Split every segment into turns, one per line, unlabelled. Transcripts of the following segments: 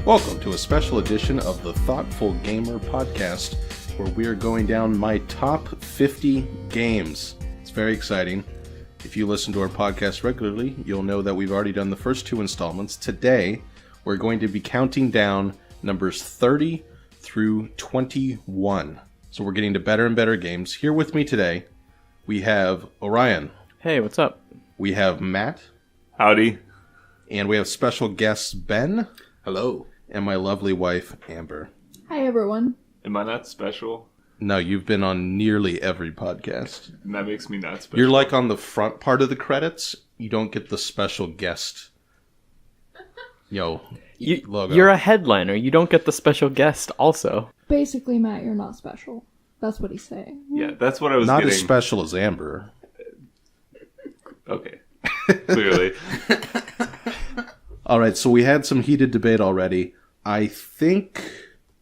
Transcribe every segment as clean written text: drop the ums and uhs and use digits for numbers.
Welcome to a special edition of the Thoughtful Gamer podcast, where we are going down my top 50 games. It's very exciting. If you listen to our podcast regularly, you'll know that we've already done the first two installments. Today, we're going to be counting down numbers 30 through 21. So we're getting to better and better games. Here with me today, we have Orion.
Hey, what's up?
We have Matt.
Howdy.
And we have special guests Ben.
Hello.
And my lovely wife, Amber.
Hi, everyone.
Am I not special?
No, you've been on nearly every podcast.
And that makes me not special.
You're like on the front part of the credits. You don't get the special guest, logo.
You're a headliner. You don't get the special guest also.
Basically, Matt, you're not special. That's what he's saying.
Yeah, that's what I was
Not
getting.
as special as Amber.
Okay. Clearly.
All right, so we had some heated debate already. I think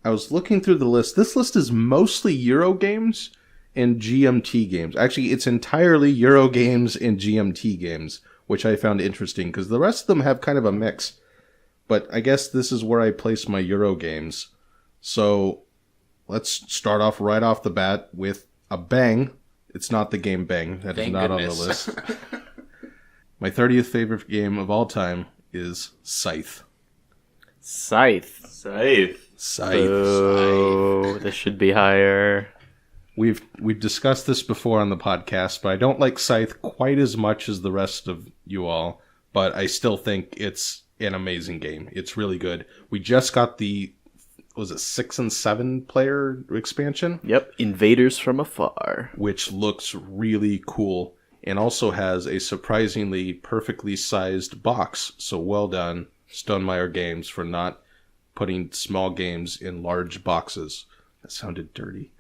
I was looking through the list. This list is mostly Euro games and GMT games. Actually, it's entirely Euro games and GMT games, which I found interesting because the rest of them have kind of a mix. But I guess this is where I place my Euro games. So let's start off right off the bat with a bang. It's not the game Bang. That is not
goodness.
on the list. My 30th favorite game of all time is Scythe.
Scythe. Oh, this should be higher.
We've discussed this before on the podcast, but I don't like Scythe quite as much as the rest of you all, but I still think it's an amazing game. It's really good. We just got the, was it 6 and 7 player expansion?
Yep, Invaders from Afar.
Which looks really cool and also has a surprisingly perfectly sized box. So well done, Stonemaier Games, for not putting small games in large boxes. That sounded dirty.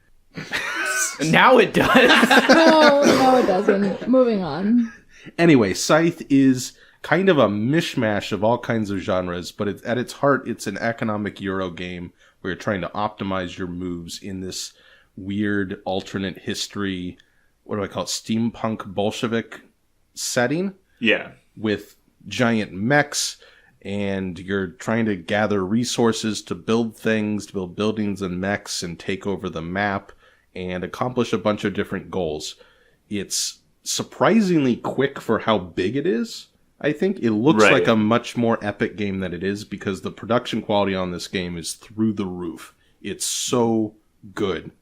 Now it does.
No, it doesn't. Moving on.
Anyway, Scythe is kind of a mishmash of all kinds of genres, but at its heart, it's an economic Euro game where you're trying to optimize your moves in this weird alternate history, what do I call it, steampunk Bolshevik setting?
Yeah.
With giant mechs, and you're trying to gather resources to build things, to build buildings and mechs and take over the map and accomplish a bunch of different goals. It's surprisingly quick for how big it is. I think it looks
Right.
like a much more epic game than it is because the production quality on this game is through the roof. It's so good,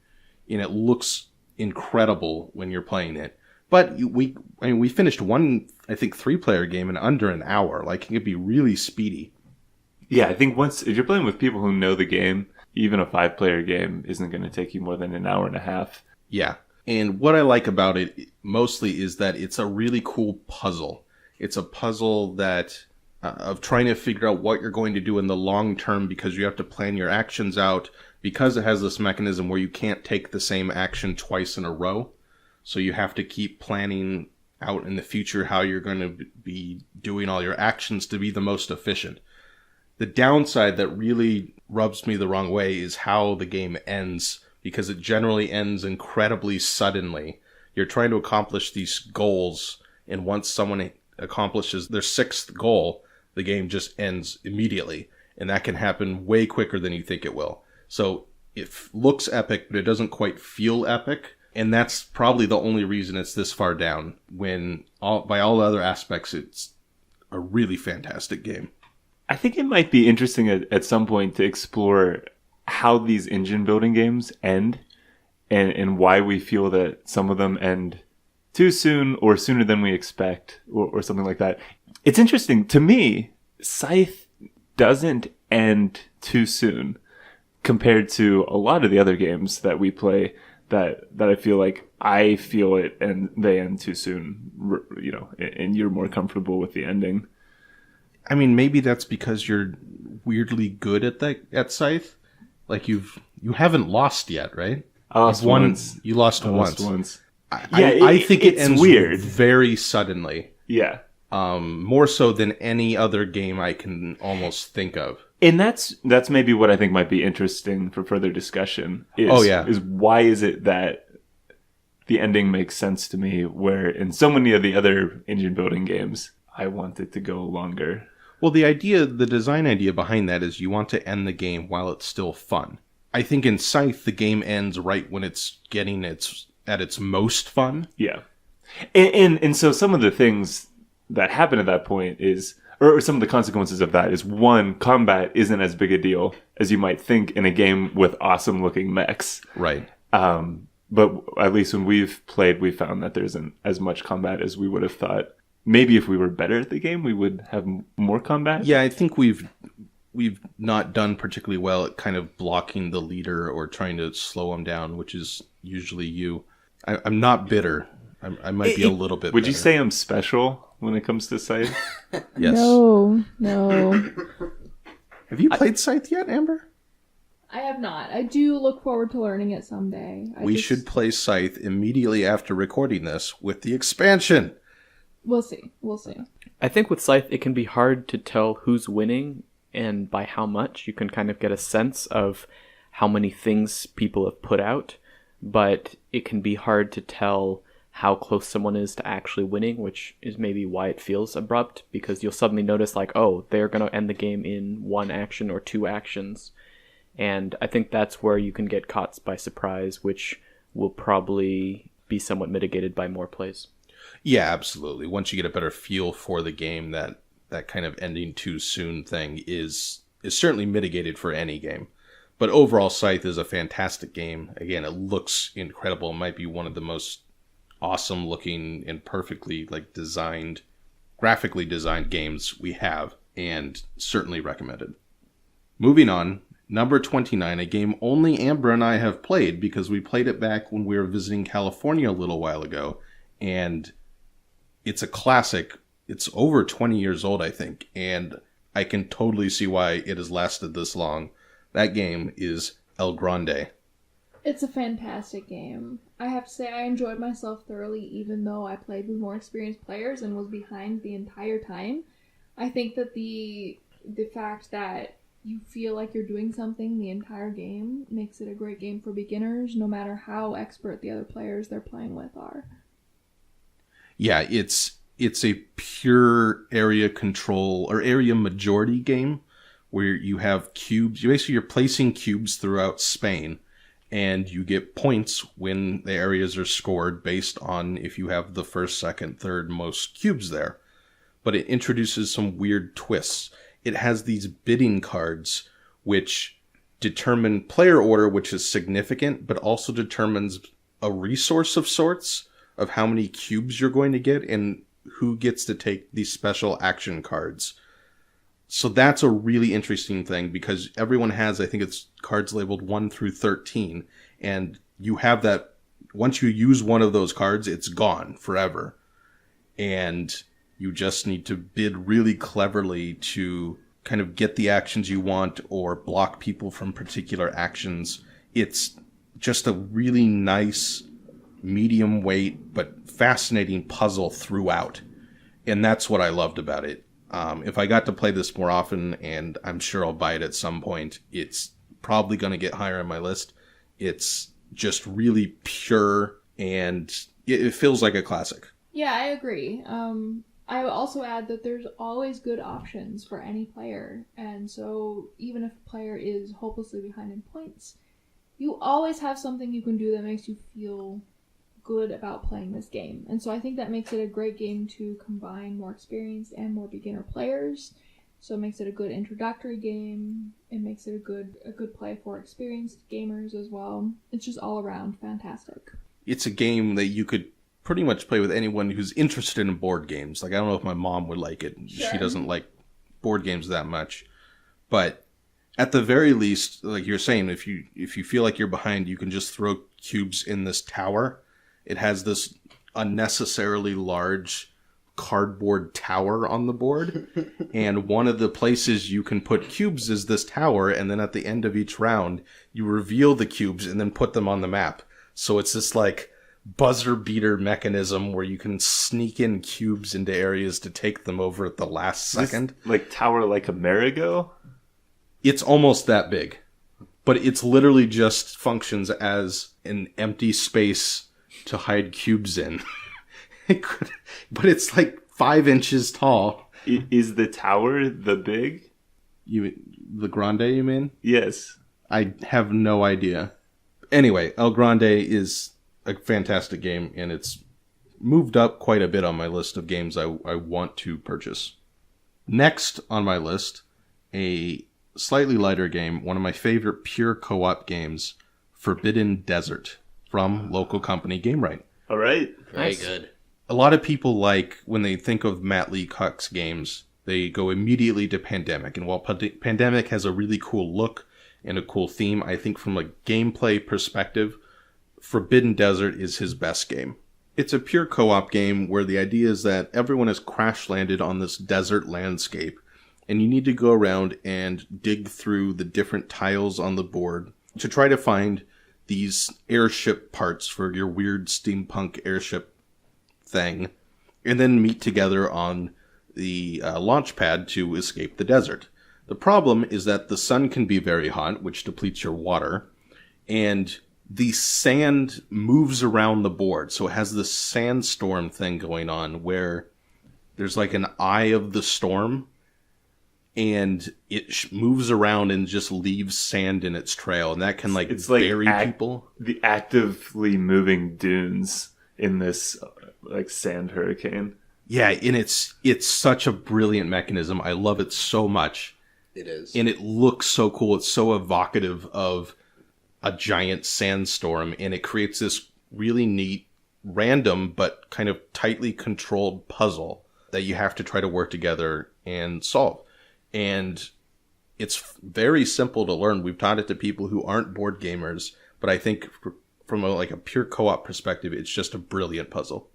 and it looks incredible when you're playing it. But we finished one, I think, 3-player game in under an hour. Like, it could be really speedy.
Yeah, I think if you're playing with people who know the game, even a 5-player game isn't going to take you more than an hour and a half.
Yeah. And what I like about it mostly is that it's a really cool puzzle. It's a puzzle that of trying to figure out what you're going to do in the long term because you have to plan your actions out because it has this mechanism where you can't take the same action twice in a row. So you have to keep planning out in the future how you're going to be doing all your actions to be the most efficient. The downside that really rubs me the wrong way is how the game ends, because it generally ends incredibly suddenly. You're trying to accomplish these goals, and once someone accomplishes their 6th goal, the game just ends immediately, and that can happen way quicker than you think it will. So it looks epic, but it doesn't quite feel epic. And that's probably the only reason it's this far down, when by all other aspects, it's a really fantastic game.
I think it might be interesting at some point to explore how these engine building games end and why we feel that some of them end too soon or sooner than we expect or something like that. It's interesting. To me, Scythe doesn't end too soon compared to a lot of the other games that we play that I feel like I feel it and they end too soon, and you're more comfortable with the ending.
I mean, maybe that's because you're weirdly good at Scythe. Like you haven't lost yet, right?
I lost once.
You lost once.
I
think it ends
weird.
very suddenly.
Yeah.
More so than any other game I can almost think of.
And that's maybe what I think might be interesting for further discussion. Is why is it that the ending makes sense to me, where in so many of the other engine building games, I want it to go longer.
Well, the design idea behind that is you want to end the game while it's still fun. I think in Scythe, the game ends right when it's getting at its most fun.
Yeah. And so some of the things that happen at that point is, or some of the consequences of that is, one, combat isn't as big a deal as you might think in a game with awesome looking mechs.
Right.
But at least when we've played, we found that there isn't as much combat as we would have thought. Maybe if we were better at the game, we would have more combat.
Yeah, I think we've not done particularly well at kind of blocking the leader or trying to slow him down, which is usually you. I'm not bitter. I might be a little bit
Would
better.
you say I'm special when it comes to Scythe?
Yes.
No.
Have you played Scythe yet, Amber?
I have not. I do look forward to learning it someday.
We should play Scythe immediately after recording this with the expansion.
We'll see.
I think with Scythe, it can be hard to tell who's winning and by how much. You can kind of get a sense of how many things people have put out, but it can be hard to tell how close someone is to actually winning, which is maybe why it feels abrupt, because you'll suddenly notice like, oh, they're going to end the game in one action or two actions. And I think that's where you can get caught by surprise, which will probably be somewhat mitigated by more plays.
Yeah, absolutely. Once you get a better feel for the game, that kind of ending too soon thing is certainly mitigated for any game. But overall, Scythe is a fantastic game. Again, it looks incredible. It might be one of the most awesome looking and perfectly graphically designed games we have, and certainly recommended. Moving on, number 29, a game only Amber and I have played because we played it back when we were visiting California a little while ago, and it's a classic. It's over 20 years old, I think, and I can totally see why it has lasted this long. That game is El Grande.
It's a fantastic game. I have to say I enjoyed myself thoroughly, even though I played with more experienced players and was behind the entire time. I think that the fact that you feel like you're doing something the entire game makes it a great game for beginners, no matter how expert the other players they're playing with are.
Yeah, it's a pure area control or area majority game where you have cubes. You're placing cubes throughout Spain, and you get points when the areas are scored based on if you have the first, second, third most cubes there. But it introduces some weird twists. It has these bidding cards which determine player order, which is significant, but also determines a resource of sorts of how many cubes you're going to get and who gets to take these special action cards. So that's a really interesting thing because everyone has, I think it's cards labeled 1 through 13. And you have that, once you use one of those cards, it's gone forever. And you just need to bid really cleverly to kind of get the actions you want or block people from particular actions. It's just a really nice, medium weight, but fascinating puzzle throughout. And that's what I loved about it. If I got to play this more often, and I'm sure I'll buy it at some point, it's probably going to get higher on my list. It's just really pure, and it feels like a classic.
Yeah, I agree. I would also add that there's always good options for any player. And so even if a player is hopelessly behind in points, you always have something you can do that makes you feel good about playing this game. And so I think that makes it a great game to combine more experienced and more beginner players. So it makes it a good introductory game. It makes it a good play for experienced gamers as well. It's just all around fantastic.
It's a game that you could pretty much play with anyone who's interested in board games. Like, I don't know if my mom would like it.
Sure.
She doesn't like board games that much. But at the very least, like you're saying, if you feel like you're behind, you can just throw cubes in this tower. It has this unnecessarily large cardboard tower on the board. And one of the places you can put cubes is this tower. And then at the end of each round, you reveal the cubes and then put them on the map. So it's this like buzzer beater mechanism where you can sneak in cubes into areas to take them over at the last second.
This, like tower like a merry-go?
It's almost that big. But it's literally just functions as an empty space to hide cubes in. But it's like 5 inches tall
Is the tower the big?
The Grande, you mean?
Yes.
I have no idea. Anyway, El Grande is a fantastic game, and it's moved up quite a bit on my list of games I want to purchase. Next on my list, a slightly lighter game, one of my favorite pure co-op games, Forbidden Desert, from local company GameRight.
All right.
Very good.
A lot of people when they think of Matt Leacock's games, they go immediately to Pandemic. And while Pandemic has a really cool look and a cool theme, I think from a gameplay perspective, Forbidden Desert is his best game. It's a pure co-op game where the idea is that everyone has crash landed on this desert landscape, and you need to go around and dig through the different tiles on the board to try to find these airship parts for your weird steampunk airship thing, and then meet together on the launch pad to escape the desert. The problem is that the sun can be very hot, which depletes your water, and the sand moves around the board. So it has this sandstorm thing going on where there's like an eye of the storm, and it moves around and just leaves sand in its trail, and that can
it's
bury people.
The actively moving dunes in this sand hurricane.
Yeah, and it's such a brilliant mechanism. I love it so much.
It is.
And it looks so cool. It's so evocative of a giant sandstorm, and it creates this really neat, random, but kind of tightly controlled puzzle that you have to try to work together and solve. And it's very simple to learn. We've taught it to people who aren't board gamers, but I think from a pure co-op perspective, it's just a brilliant puzzle.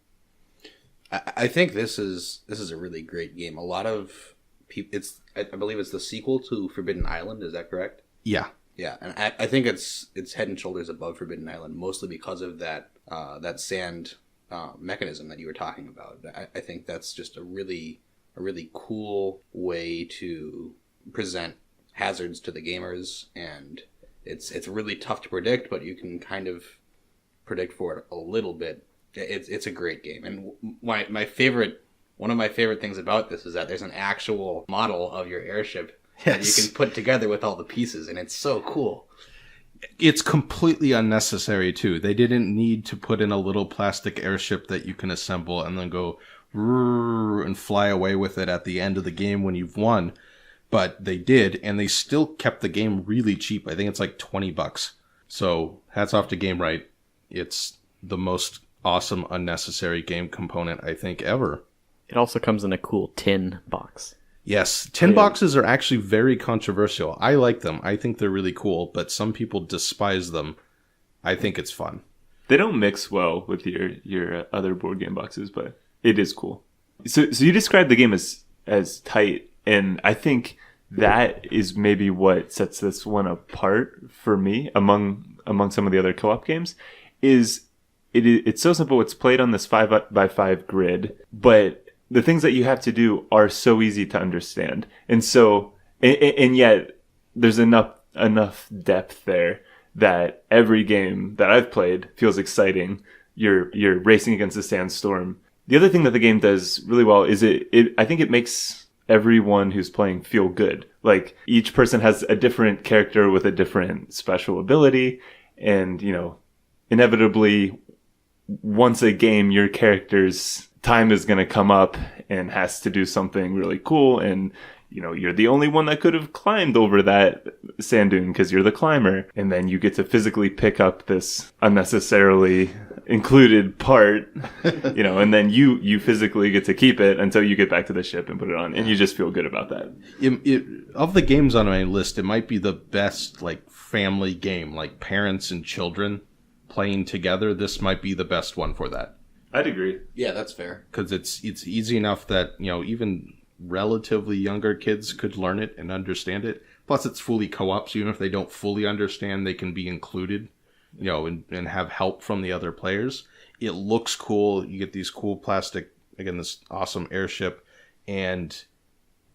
I think this is a really great game. A lot of people, I believe it's the sequel to Forbidden Island. Is that correct?
Yeah.
Yeah, and I think it's head and shoulders above Forbidden Island, mostly because of that sand mechanism that you were talking about. I think that's just a really cool way to present hazards to the gamers, and it's really tough to predict, but you can kind of predict for it a little bit. It's a great game, and one of my favorite things about this is that there's an actual model of your airship that you can put together with all the pieces, and it's so cool.
It's completely unnecessary too. They didn't need to put in a little plastic airship that you can assemble and then go and fly away with it at the end of the game when you've won. But they did, and they still kept the game really cheap. I think it's like $20. So hats off to GameRight. It's the most awesome unnecessary game component I think ever.
It also comes in a cool tin box.
Yes, tin boxes are actually very controversial. I like them. I think they're really cool, but some people despise them. I think it's fun.
They don't mix well with your other board game boxes, but it is cool. So you described the game as tight, and I think that is maybe what sets this one apart for me among some of the other co-op games. It's so simple. It's played on this 5x5 grid, but the things that you have to do are so easy to understand. And so, and yet there's enough depth there that every game that I've played feels exciting. You're racing against a sandstorm. The other thing that the game does really well is I think it makes everyone who's playing feel good. Like each person has a different character with a different special ability. And, inevitably once a game, your character's time is going to come up and has to do something really cool, and you're the only one that could have climbed over that sand dune because you're the climber, and then you get to physically pick up this unnecessarily included part, and then you physically get to keep it until you get back to the ship and put it on, and you just feel good about that.
Of the games on my list, it might be the best family game, like parents and children playing together. This might be the best one for that.
I'd agree.
Yeah, that's fair.
Because it's easy enough that even relatively younger kids could learn it and understand it. Plus, it's fully co-op, so even if they don't fully understand, they can be included, and have help from the other players. It looks cool. You get these cool plastic, again, this awesome airship, and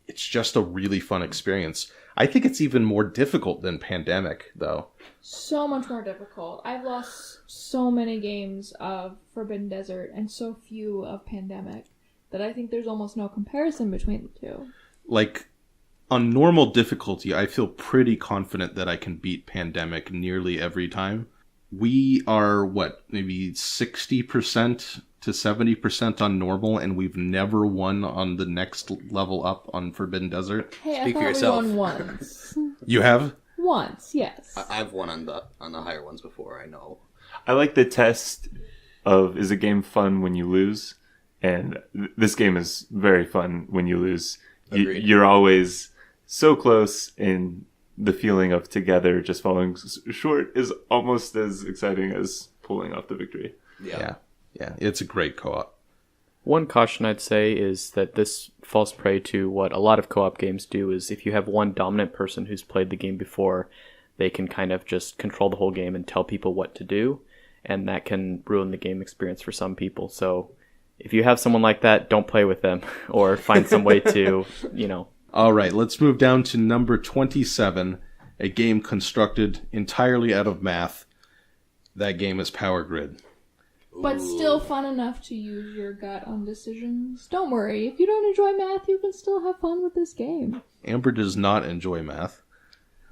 it's just a really fun experience. I think it's even more difficult than Pandemic, though.
So much more difficult. I've lost so many games of Forbidden Desert and so few of Pandemic. that I think there's almost no comparison between the two.
Like, on normal difficulty, I feel pretty confident that I can beat Pandemic nearly every time. We are, maybe 60% to 70% on normal, and we've never won on the next level up on Forbidden Desert.
Hey,
Speak
I
for
thought
yourself.
we won once.
You have?
Once, yes.
I've won on the higher ones before, I know.
I like the test of, is a game fun when you lose? And this game is very fun when you lose.
Agreed.
You're always so close, and the feeling of together just falling short is almost as exciting as pulling off the victory.
Yeah.
Yeah, it's a great co-op.
One caution I'd say is that this falls prey to what a lot of co-op games do, is if you have one dominant person who's played the game before, they can kind of just control the whole game and tell people what to do, and that can ruin the game experience for some people. So if you have someone like that, don't play with them, or find some way to,
All right, let's move down to number 27, a game constructed entirely out of math. That game is Power Grid.
But still fun enough to use your gut on decisions. Don't worry, if you don't enjoy math, you can still have fun with this game.
Amber does not enjoy math.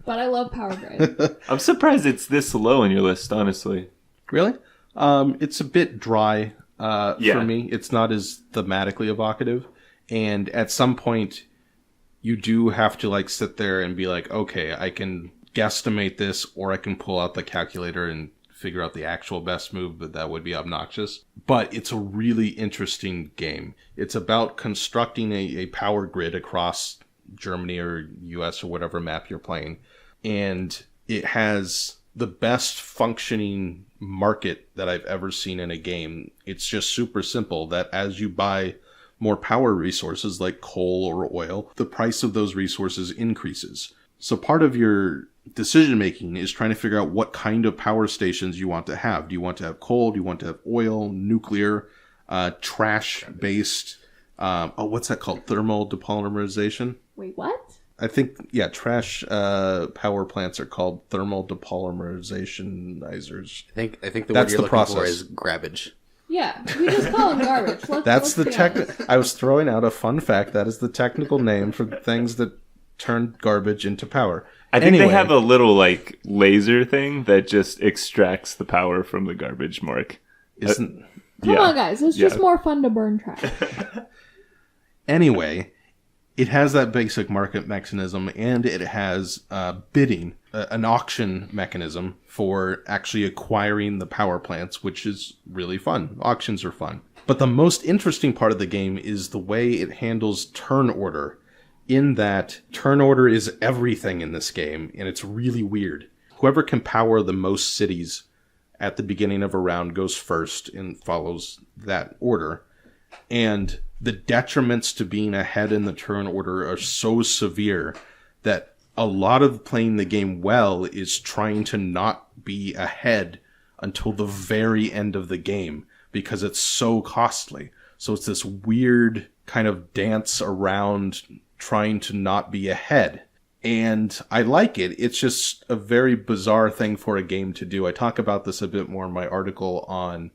But I love Power Grid.
I'm surprised it's this low on your list, honestly.
Really? It's a bit dry
Yeah.
for me. It's not as thematically evocative. And at some point, you do have to sit there and be like, okay, I can guesstimate this, or I can pull out the calculator and figure out the actual best move, but that would be obnoxious. But it's a really interesting game. It's about constructing a power grid across Germany or US or whatever map you're playing. And it has the best functioning market that I've ever seen in a game. It's just super simple that as you buy more power resources like coal or oil, the price of those resources increases. So part of your decision making is trying to figure out what kind of power stations you want to have. Do you want to have coal? Do you want to have oil, nuclear, trash based? What's that called? Thermal depolymerization?
Wait, what?
I think, trash power plants are called thermal depolymerizationizers.
I think the
That's
word you're
the
looking for
process.
is grabbage.
Yeah, we just call them garbage.
That's the
let's be honest.
I was throwing out a fun fact. That is the technical name for things that turn garbage into power.
I think
Anyway,
they have a little laser thing that just extracts the power from the garbage, Mark.
isn't
Come on, guys. It's just
Yeah.
more fun to burn trash.
anyway. It has that basic market mechanism, and it has bidding, an auction mechanism for actually acquiring the power plants, which is really fun. Auctions are fun. But the most interesting part of the game is the way it handles turn order, in that turn order is everything in this game, and it's really weird. Whoever can power the most cities at the beginning of a round goes first and follows that order. And the detriments to being ahead in the turn order are so severe that a lot of playing the game well is trying to not be ahead until the very end of the game, because it's so costly. So it's this weird kind of dance around trying to not be ahead. And I like it. It's just a very bizarre thing for a game to do. I talk about this a bit more in my article on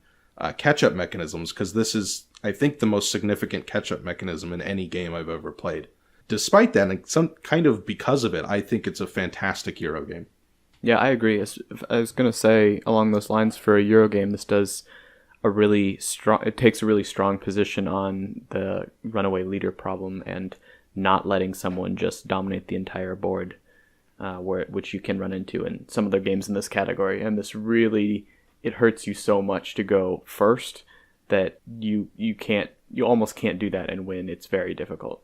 catch-up mechanisms, because this is, I think, the most significant catch-up mechanism in any game I've ever played. Despite that, and some kind of because of it, I think it's a fantastic Euro game.
Yeah, I agree. I was going to say, along those lines, for a Euro game, this does it takes a really strong position on the runaway leader problem and not letting someone just dominate the entire board, which you can run into in some other games in this category. And this really, it hurts you so much to go first that you almost can't do that and win. It's very difficult.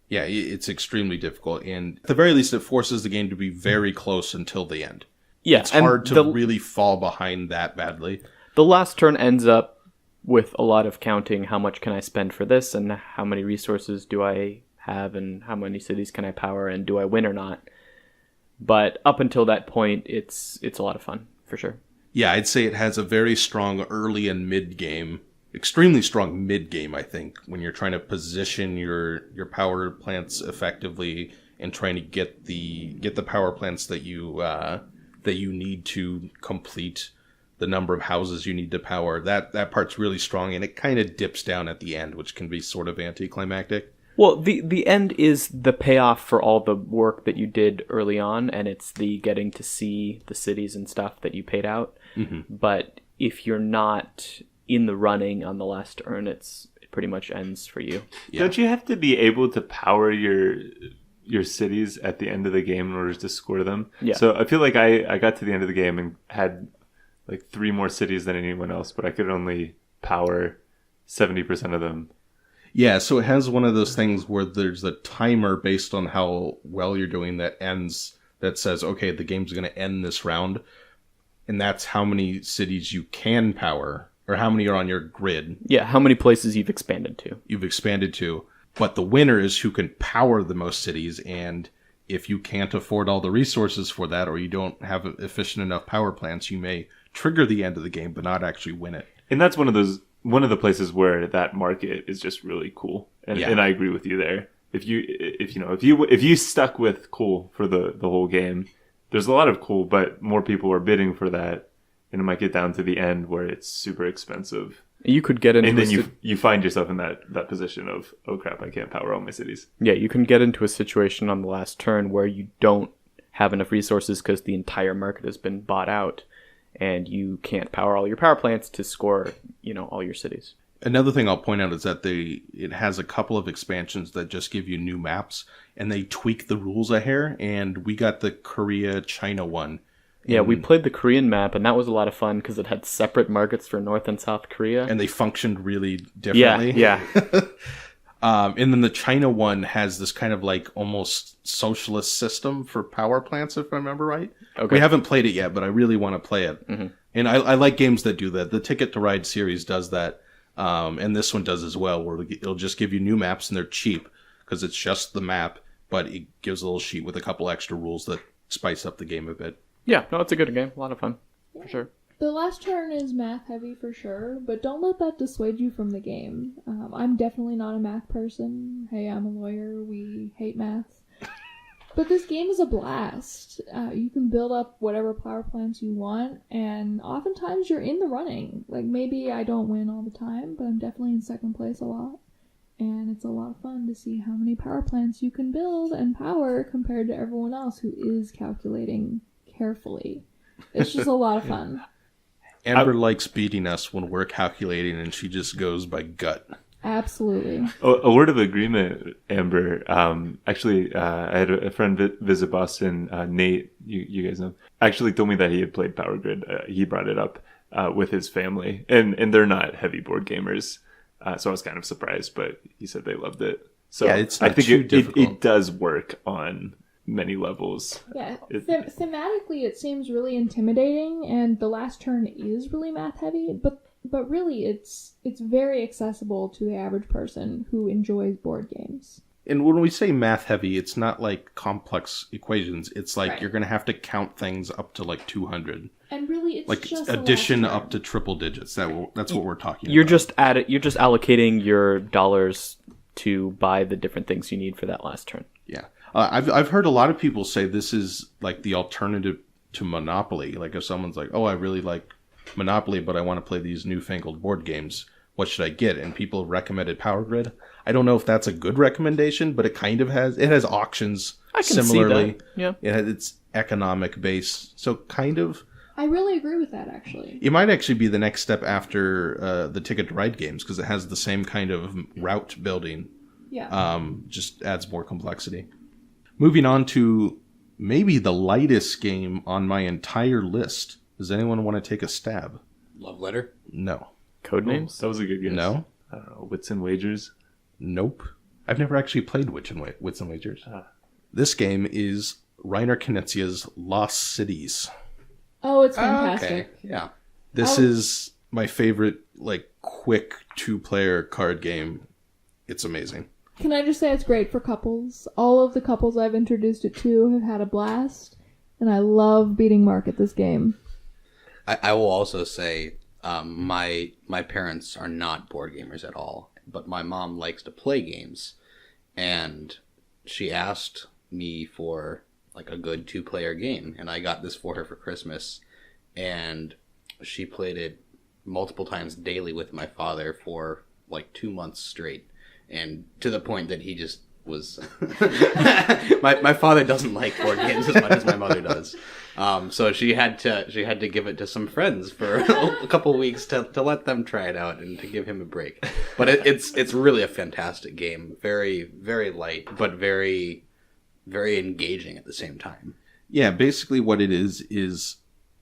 Yeah, it's extremely difficult, and at the very least, it forces the game to be very close until the end.
Yeah,
It's hard to really fall behind that badly.
The last turn ends up with a lot of counting. How much can I spend for this, and how many resources do I have, and how many cities can I power, and do I win or not? But up until that point, it's a lot of fun, for sure.
Yeah, I'd say it has a very strong early and mid game, extremely strong mid game, I think, when you're trying to position your power plants effectively and trying to get the power plants that you need to complete the number of houses you need to power. That part's really strong, and it kind of dips down at the end, which can be sort of anticlimactic.
Well, the end is the payoff for all the work that you did early on, and it's the getting to see the cities and stuff that you paid out.
Mm-hmm.
But if you're not in the running on the last turn, it pretty much ends for you.
Yeah.
Don't you have to be able to power your cities at the end of the game in order to score them?
Yeah.
So I feel like I got to the end of the game and had like 3 more cities than anyone else, but I could only power 70% of them.
Yeah, so it has one of those things where there's a timer based on how well you're doing that says, okay, the game's going to end this round. And that's how many cities you can power, or how many are on your grid
Yeah, how many places you've expanded to. But the winner is who can power the most cities, and if you can't afford all the resources for that, or you don't have efficient enough power plants, you may trigger the end of the game but not actually win it.
And that's one of the places where that market is just really cool. And,
Yeah.
and I agree with you there. If you stuck with cool for the whole game, there's a lot of cool, but more people are bidding for that, and it might get down to the end where it's super expensive.
You could get into
And then you find yourself in that position of, oh crap, I can't power all my cities.
Yeah, you can get into a situation on the last turn where you don't have enough resources because the entire market has been bought out, and you can't power all your power plants to score, all your cities.
Another thing I'll point out is that it has a couple of expansions that just give you new maps, and they tweak the rules a hair, and we got the Korea-China one.
Yeah, we played the Korean map, and that was a lot of fun because it had separate markets for North and South Korea.
And they functioned really differently.
Yeah.
And then the China one has this kind of like almost socialist system for power plants, if I remember right.
Okay.
We haven't played it yet, but I really want to play it.
Mm-hmm.
And I like games that do that. The Ticket to Ride series does that. And this one does as well, where it'll just give you new maps, and they're cheap because it's just the map, but it gives a little sheet with a couple extra rules that spice up the game a bit.
Yeah, no, it's a good game. A lot of fun, for sure.
The last turn is math heavy for sure, but don't let that dissuade you from the game. I'm definitely not a math person. Hey, I'm a lawyer. We hate math. But this game is a blast. You can build up whatever power plants you want, and oftentimes you're in the running. Like, maybe I don't win all the time, but I'm definitely in second place a lot. And it's a lot of fun to see how many power plants you can build and power compared to everyone else who is calculating carefully. It's just a lot of fun.
Amber likes beating us when we're calculating, and she just goes by gut.
Absolutely.
A word of agreement, Amber. Actually, I had a friend visit Boston, Nate, you guys know, actually told me that he had played Power Grid. He brought it up with his family, and they're not heavy board gamers, so I was kind of surprised, but he said they loved it. So
Yeah, it's not
I think
too difficult.
it does work on many levels.
Yeah, thematically it seems really intimidating, and the last turn is really math heavy, but really it's very accessible to the average person who enjoys board games.
And when we say math heavy, it's not like complex equations. It's like
Right.
you're going to have to count things up to like 200.
And really it's
Like
just
addition
the last
up to triple digits. That's what we're talking
You're
about.
you're just allocating your dollars to buy the different things you need for that last turn.
Yeah. I've heard a lot of people say this is like the alternative to Monopoly. Like if someone's like, oh, I really like Monopoly, but I want to play these newfangled board games. What should I get? And people have recommended Power Grid. I don't know if that's a good recommendation, but it kind of has. It has auctions
I can
similarly.
see that. Yeah.
It has its economic base. So kind of.
I really agree with that, actually.
It might actually be the next step after the Ticket to Ride games because it has the same kind of route building.
Yeah.
Just adds more complexity. Moving on to maybe the lightest game on my entire list. Does anyone want to take a stab?
Love Letter?
No.
Codenames?
That was a good guess.
No?
I don't know. Wits and Wagers.
Nope. I've never actually played Wits and Wagers. This game is Reiner Knizia's Lost Cities.
Oh, it's fantastic.
Okay, yeah.
This is my favorite, like, quick two-player card game. It's amazing.
Can I just say it's great for couples? All of the couples I've introduced it to have had a blast, and I love beating Marc at this game.
I will also say my parents are not board gamers at all, but my mom likes to play games, and she asked me for like a good two-player game, and I got this for her for Christmas, and she played it multiple times daily with my father for like 2 months straight, and to the point that he just was my father doesn't like board games as much as my mother does, so she had to give it to some friends for a couple of weeks to let them try it out and to give him a break. But it's really a fantastic game, very very light but very very engaging at the same time.
Yeah, basically what it is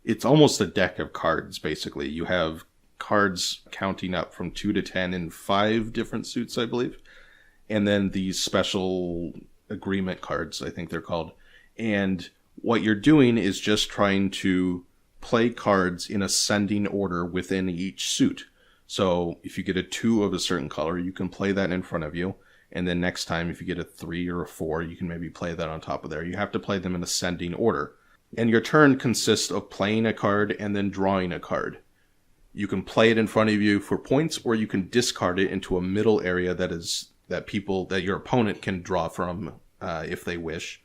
it's almost a deck of cards. Basically, you have cards counting up from 2 to 10 in 5 different suits, I believe. And then these special agreement cards, I think they're called. And what you're doing is just trying to play cards in ascending order within each suit. So if you get a 2 of a certain color, you can play that in front of you. And then next time, if you get a 3 or a 4, you can maybe play that on top of there. You have to play them in ascending order. And your turn consists of playing a card and then drawing a card. You can play it in front of you for points, or you can discard it into a middle area that your opponent can draw from if they wish.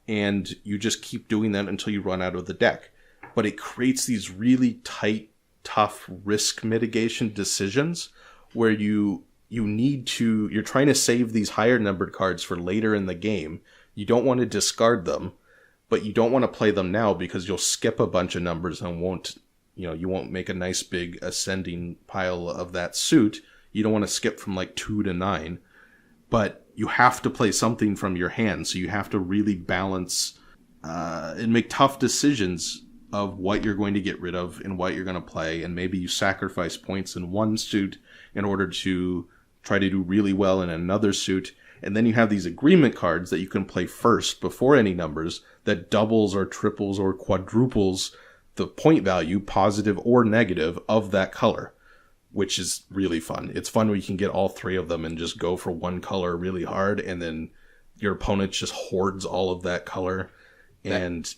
And you just keep doing that until you run out of the deck. But it creates these really tight, tough risk mitigation decisions where you're trying to save these higher numbered cards for later in the game. You don't want to discard them, but you don't want to play them now because you'll skip a bunch of numbers and you won't make a nice big ascending pile of that suit. You don't want to skip from like 2 to 9, but you have to play something from your hand. So you have to really balance and make tough decisions of what you're going to get rid of and what you're going to play. And maybe you sacrifice points in one suit in order to try to do really well in another suit. And then you have these agreement cards that you can play first before any numbers that doubles or triples or quadruples the point value, positive or negative, of that color, which is really fun. It's fun when you can get all 3 of them and just go for one color really hard, and then your opponent just hoards all of that color. And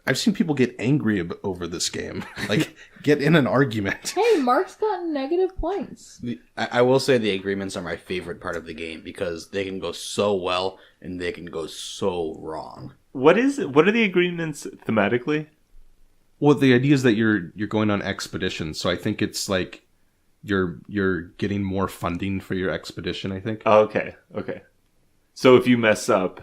I've seen people get angry over this game, like get in an argument.
Hey, Marc's gotten negative points.
I will say the agreements are my favorite part of the game because they can go so well and they can go so wrong.
What are the agreements thematically?
Well, the idea is that you're going on expeditions, so I think it's like you're getting more funding for your expedition, I think.
Oh, okay. So if you mess up,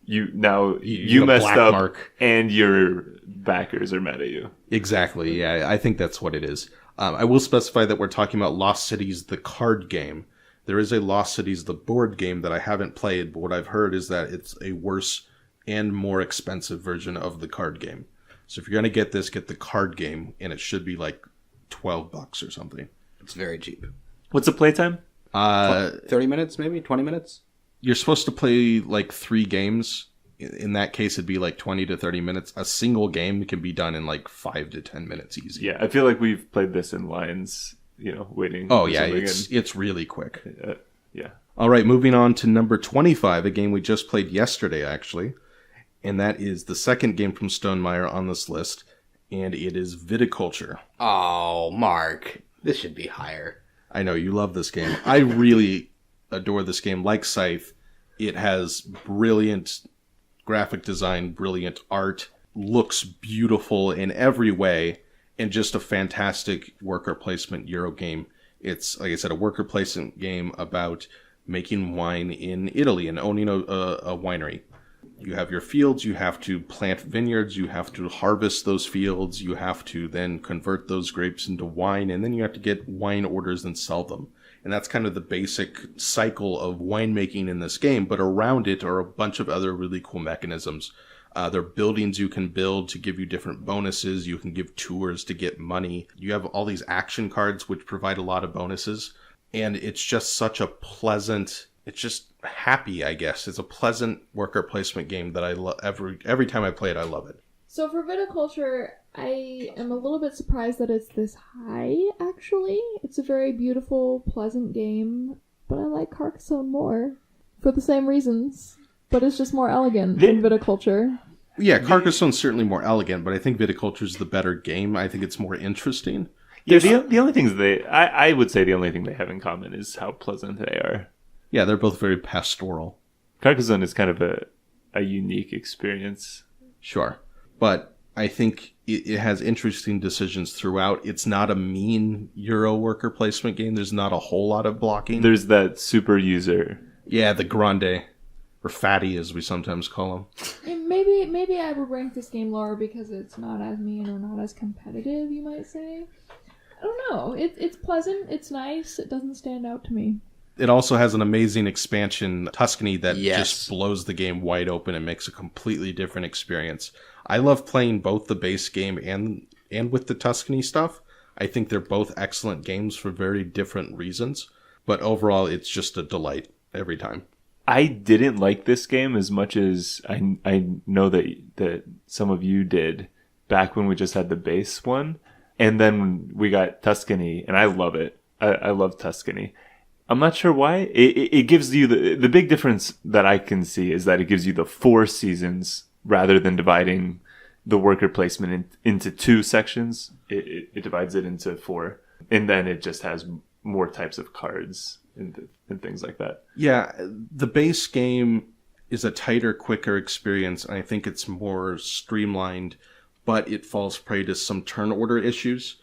you messed up, mark. And your backers are mad at you.
Exactly. Yeah, I think that's what it is. I will specify that we're talking about Lost Cities, the card game. There is a Lost Cities, the board game that I haven't played, but what I've heard is that it's a worse and more expensive version of the card game. So if you're going to get this, get the card game, and it should be like $12 or something.
It's very cheap.
What's the playtime?
30 minutes, maybe 20 minutes.
You're supposed to play like 3 games. In that case, it'd be like 20 to 30 minutes. A single game can be done in like 5 to 10 minutes easy.
Yeah, I feel like we've played this in lines, waiting.
Oh yeah, it's really quick.
Yeah.
All right, moving on to number 25, a game we just played yesterday, actually. And that is the second game from Stonemaier on this list, and it is Viticulture.
Oh, Marc, this should be higher.
I know, you love this game. I really adore this game. Like Scythe, it has brilliant graphic design, brilliant art, looks beautiful in every way, and just a fantastic worker placement Euro game. It's, like I said, a worker placement game about making wine in Italy and owning a winery. You have your fields, you have to plant vineyards, you have to harvest those fields, you have to then convert those grapes into wine, and then you have to get wine orders and sell them. And that's kind of the basic cycle of winemaking in this game, but around it are a bunch of other really cool mechanisms. There are buildings you can build to give you different bonuses, you can give tours to get money. You have all these action cards which provide a lot of bonuses, and it's just such a pleasant... It's just happy, I guess. It's a pleasant worker placement game that I love. Every time I play it, I love it.
So for Viticulture, I am a little bit surprised that it's this high, actually. It's a very beautiful, pleasant game, but I like Carcassonne more for the same reasons. But it's just more elegant than Viticulture.
Yeah, Carcassonne's certainly more elegant, but I think Viticulture's the better game. I think it's more interesting.
Yeah, the only things I would say the only thing they have in common is how pleasant they are.
Yeah, they're both very pastoral.
Carcassonne is kind of a unique experience.
Sure. But I think it has interesting decisions throughout. It's not a mean Euro worker placement game. There's not a whole lot of blocking.
There's that super user.
Yeah, the grande, or fatty as we sometimes call him.
And maybe I would rank this game lower because it's not as mean or not as competitive, you might say. I don't know. It's pleasant. It's nice. It doesn't stand out to me.
It also has an amazing expansion, Tuscany, that
Yes.
just blows the game wide open and makes a completely different experience. I love playing both the base game and with the Tuscany stuff. I think they're both excellent games for very different reasons. But overall, it's just a delight every time.
I didn't like this game as much as I know that some of you did back when we just had the base one. And then when we got Tuscany, and I love it. I love Tuscany. I'm not sure why. It gives you the big difference that I can see is that it gives you the 4 seasons rather than dividing the worker placement into 2 sections. It divides it into 4. And then it just has more types of cards and things like that.
Yeah, the base game is a tighter, quicker experience, and I think it's more streamlined, but it falls prey to some turn order issues.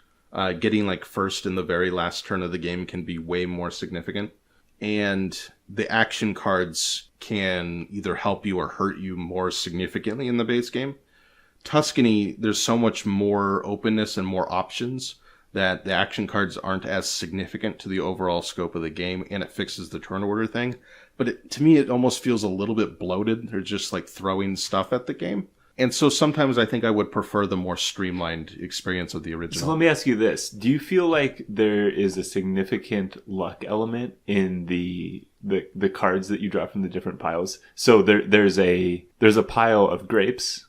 Getting like first in the very last turn of the game can be way more significant. And the action cards can either help you or hurt you more significantly in the base game. Tuscany, there's so much more openness and more options that the action cards aren't as significant to the overall scope of the game, and it fixes the turn order thing. But to me, it almost feels a little bit bloated. They're just like throwing stuff at the game. And so sometimes I think I would prefer the more streamlined experience of the original.
So let me ask you this. Do you feel like there is a significant luck element in the cards that you draw from the different piles? So there's a pile of grapes.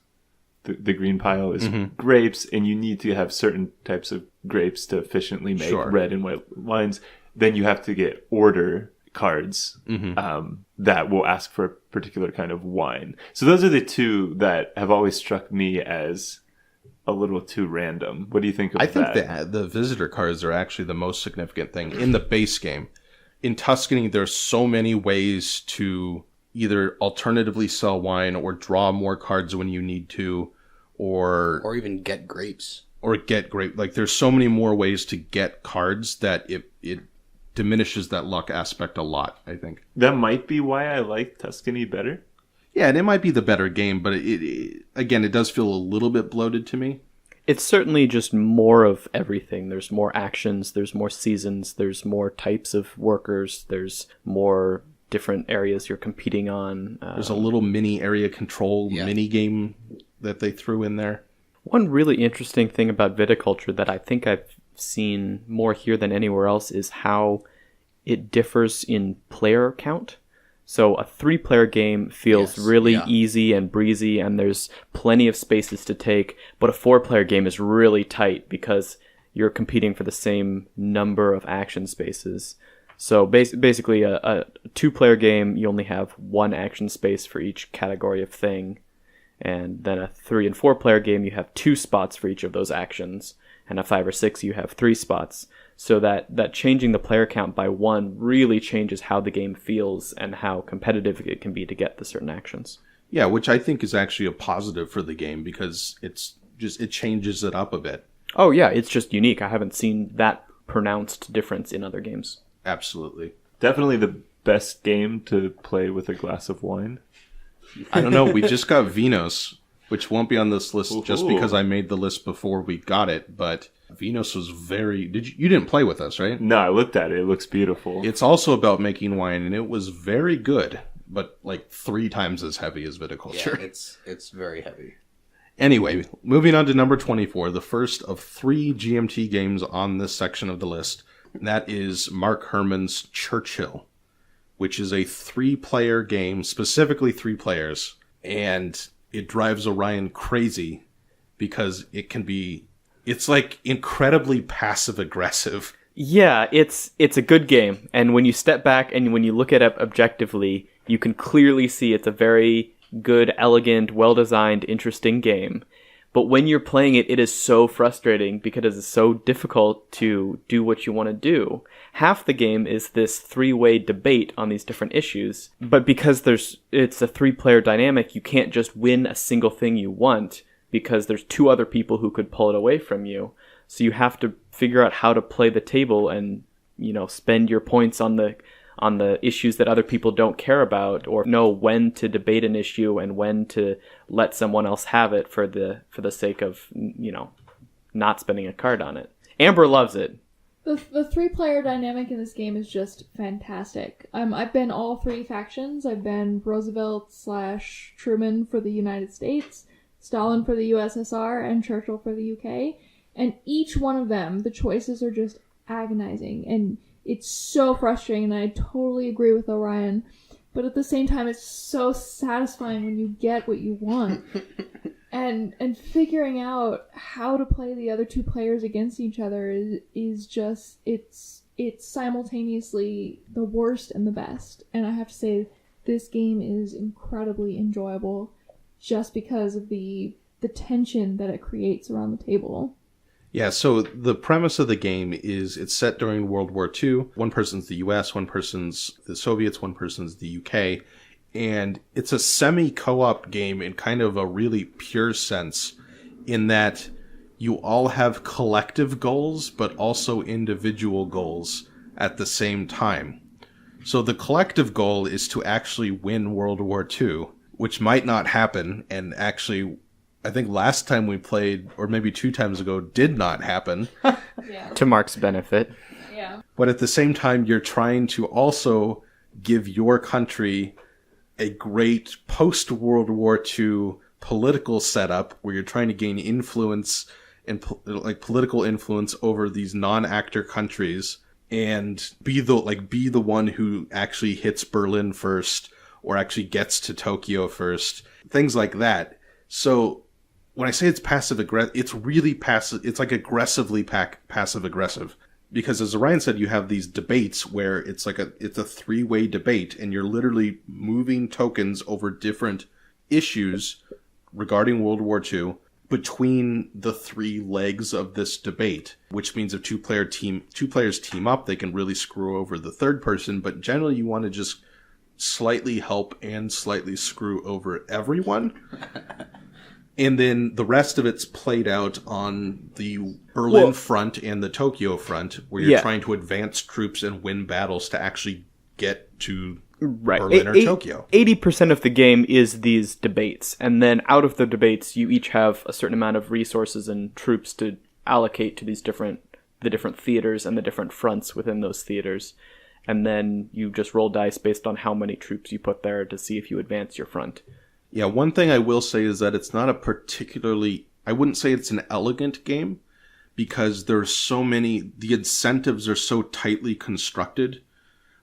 The green pile is grapes, and you need to have certain types of grapes to efficiently make red and white wines. Then you have to get order cards that will ask for a particular kind of wine. So those are the 2 that have always struck me as a little too random. What do you think of that?
I think the visitor cards are actually the most significant thing in the base game. In Tuscany, there's so many ways to either alternatively sell wine or draw more cards when you need to, or
even get grapes.
Like there's so many more ways to get cards that it diminishes that luck aspect a lot, I think.
That might be why I like Tuscany better.
Yeah, and it might be the better game, but it does feel a little bit bloated to me.
It's certainly just more of everything. There's more actions, there's more seasons, there's more types of workers, there's more different areas you're competing on.
There's a little mini area control mini game that they threw in there.
One really interesting thing about viticulture that I think I've seen more here than anywhere else is how it differs in player count. So a 3-player game feels really easy and breezy, and there's plenty of spaces to take, but a 4-player game is really tight because you're competing for the same number of action spaces. So basically a 2-player game, you only have 1 action space for each category of thing. And then a 3 and 4-player game, you have 2 spots for each of those actions. And a 5 or 6, you have 3 spots. So that changing the player count by 1 really changes how the game feels and how competitive it can be to get the certain actions.
Yeah, which I think is actually a positive for the game because it changes it up a bit.
Oh yeah, it's just unique. I haven't seen that pronounced difference in other games.
Absolutely.
Definitely the best game to play with a glass of wine.
I don't know. We just got Vinos, which won't be on this list just because I made the list before we got it. But Vinos was you didn't play with us, right?
No, I looked at it. It looks beautiful.
It's also about making wine, and it was very good, but like 3 times as heavy as viticulture.
Yeah, it's very heavy.
Anyway, moving on to number 24, the first of 3 GMT games on this section of the list. That is Mark Herman's Churchill, which is a 3-player game, specifically 3 players, and it drives Orion crazy because it's like incredibly passive aggressive.
Yeah, it's a good game, and when you step back and when you look at it objectively, you can clearly see it's a very good, elegant, well-designed, interesting game. But when you're playing it, it is so frustrating because it's so difficult to do what you want to do. Half the game is this 3-way debate on these different issues, but because it's a 3-player dynamic, you can't just win a single thing you want. because there's two other people who could pull it away from you. So you have to figure out how to play the table and, spend your points on the issues that other people don't care about, or know when to debate an issue and when to let someone else have it for the sake of, not spending a card on it. Amber loves it.
The 3-player dynamic in this game is just fantastic. I've been all 3 factions. I've been Roosevelt/Truman for the United States, Stalin for the USSR, and Churchill for the UK. And each one of them, the choices are just agonizing. And it's so frustrating, and I totally agree with Orion. But at the same time, it's so satisfying when you get what you want. And figuring out how to play the other 2 players against each other is just, it's simultaneously the worst and the best. And I have to say, this game is incredibly enjoyable just because of the tension that it creates around the table.
Yeah, so the premise of the game is it's set during World War II. One person's the US, one person's the Soviets, one person's the UK. And it's a semi-co-op game in kind of a really pure sense, in that you all have collective goals, but also individual goals at the same time. So the collective goal is to actually win World War II, which might not happen, and actually, I think last time we played, or maybe 2 times ago, did not happen.
Yeah.
To Marc's benefit.
Yeah.
But at the same time, you're trying to also give your country a great post-World War II political setup where you're trying to gain influence and political influence over these non-actor countries, and be the one who actually hits Berlin first or actually gets to Tokyo first, things like that. So when I say it's passive-aggressive, it's really passive. It's like aggressively passive-aggressive. Because as Orion said, you have these debates where it's a 3-way debate, and you're literally moving tokens over different issues regarding World War II between the 3 legs of this debate, which means if 2 players team up, they can really screw over the third person, but generally you want to just slightly help and slightly screw over everyone. And then the rest of it's played out on the Berlin front and the Tokyo front, where you're trying to advance troops and win battles to actually get to Berlin or Tokyo.
80% of the game is these debates. And then out of the debates, you each have a certain amount of resources and troops to allocate to the different theaters and the different fronts within those theaters. And then you just roll dice based on how many troops you put there to see if you advance your front.
Yeah, one thing I will say is that it's not I wouldn't say it's an elegant game, because there's so many, the incentives are so tightly constructed.